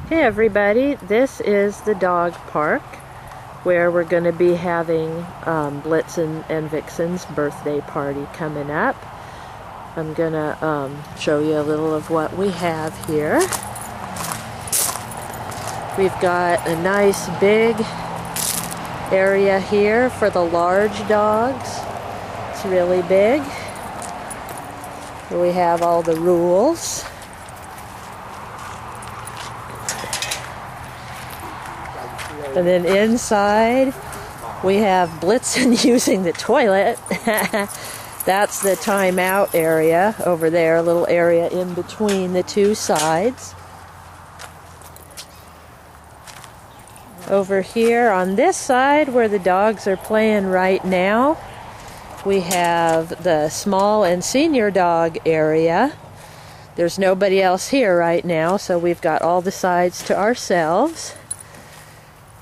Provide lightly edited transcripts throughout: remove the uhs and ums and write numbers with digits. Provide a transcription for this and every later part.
Hey everybody, this is the dog park where we're going to be having Blitzen and Vixen's birthday party coming up. I'm going to show you a little of what we have here. We've got a nice big area here for the large dogs. It's really big. We have all the rules. And then inside, we have Blitzen using the toilet. That's the timeout area over there, a little area in between the two sides. Over here on this side, where the dogs are playing right now, we have the small and senior dog area. There's nobody else here right now, so we've got all the sides to ourselves.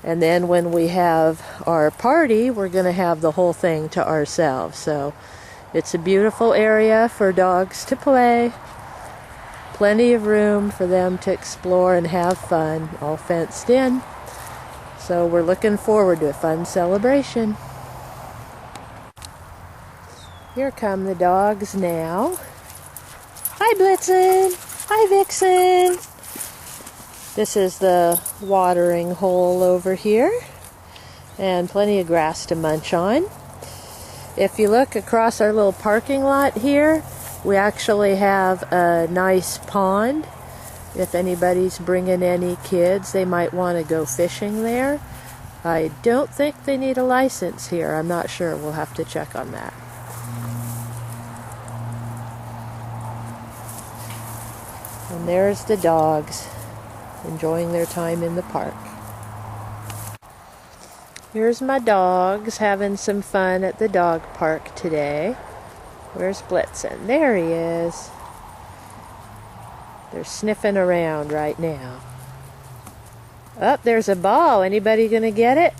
And then when we have our party, we're going to have the whole thing to ourselves. So it's a beautiful area for dogs to play. Plenty of room for them to explore and have fun, all fenced in. So we're looking forward to a fun celebration. Here come the dogs now. Hi Blitzen! Hi Vixen! This is the watering hole over here, and plenty of grass to munch on. If you look across our little parking lot here, we actually have a nice pond. If anybody's bringing any kids, they might want to go fishing there. I don't think they need a license here. I'm not sure. We'll have to check on that. And there's the dogs, enjoying their time in the park. Here's my dogs having some fun at the dog park today. Where's Blitzen? There he is. They're sniffing around right now. Oh, there's a ball. Anybody gonna get it?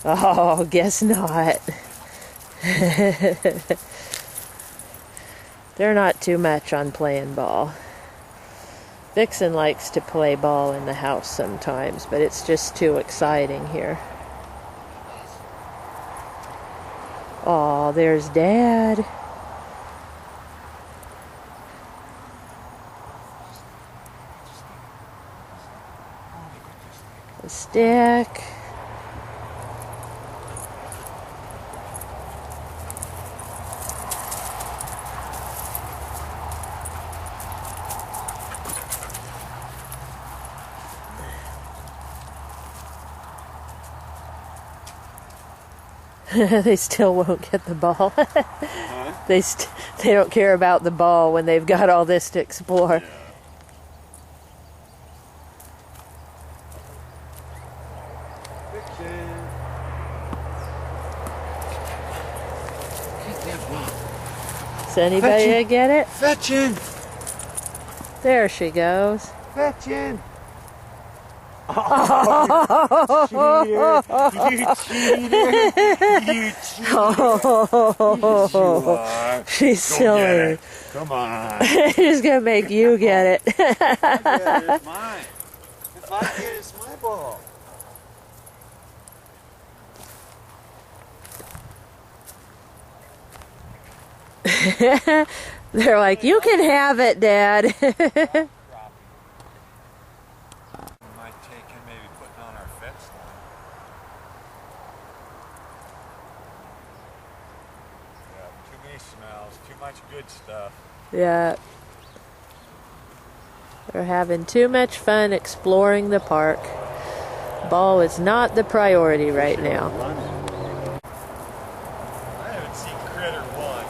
Oh, guess not. They're not too much on playing ball. Vixen likes to play ball in the house sometimes, but it's just too exciting here. Aw, there's Dad. A stick. They still won't get the ball. Huh? They don't care about the ball when they've got all this to explore. Yeah. Vixen. Get that ball. Is anybody gonna get it? Fetching. There she goes. Fetching. Oh, you cheater! You cheater! Yes, you are. She's silly. Come on. She's gonna make you get it. If I get it, it's mine. If I get it, it's my ball. They're like, you can have it, Dad. Smells too much good stuff. Yeah. They're having too much fun exploring the park. Ball is not the priority right now. I haven't seen Critter one.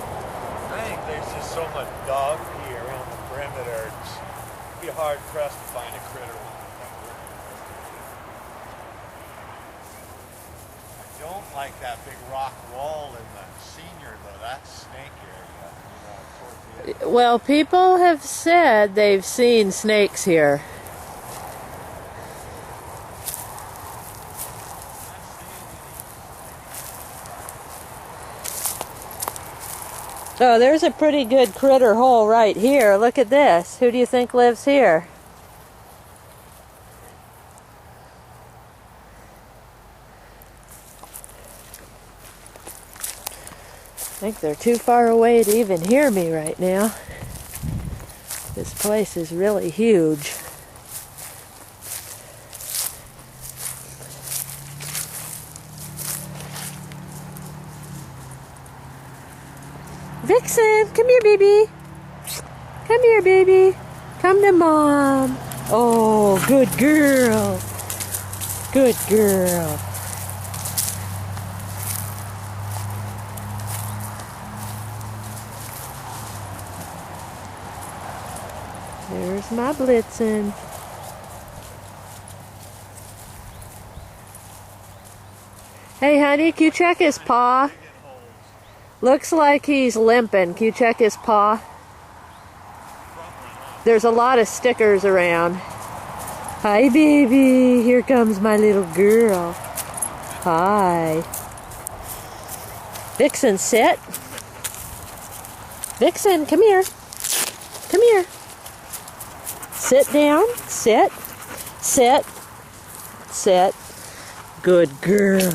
I think there's just so much dog pee around the perimeter. It'd be hard pressed to find a Critter one. I don't like that big rock wall in the senior though. That's snake area. Well, people have said they've seen snakes here. Oh, there's a pretty good critter hole right here. Look at this. Who do you think lives here? I think they're too far away to even hear me right now. This place is really huge. Vixen, come here, baby. Come here, baby. Come to Mom. Oh, good girl. Good girl. There's my Blitzen. Hey, honey, can you check his paw? Looks like he's limping. Can you check his paw? There's a lot of stickers around. Hi, baby. Here comes my little girl. Hi. Vixen, sit. Vixen, come here. Come here. Sit down. Sit. Sit. Sit. Good girl.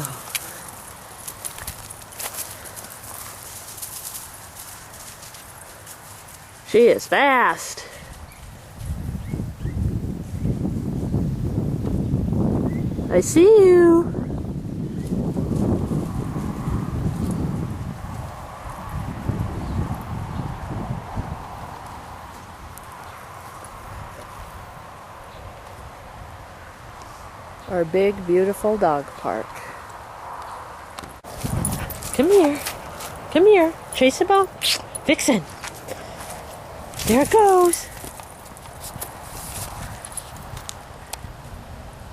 She is fast. I see you. Our big, beautiful dog park. Come here. Come here. Chase the ball. Vixen. There it goes.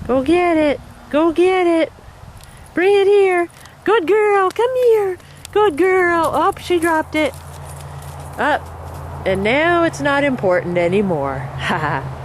Go get it. Go get it. Bring it here. Good girl. Come here. Good girl. Oh, she dropped it. Up. And now it's not important anymore. Haha.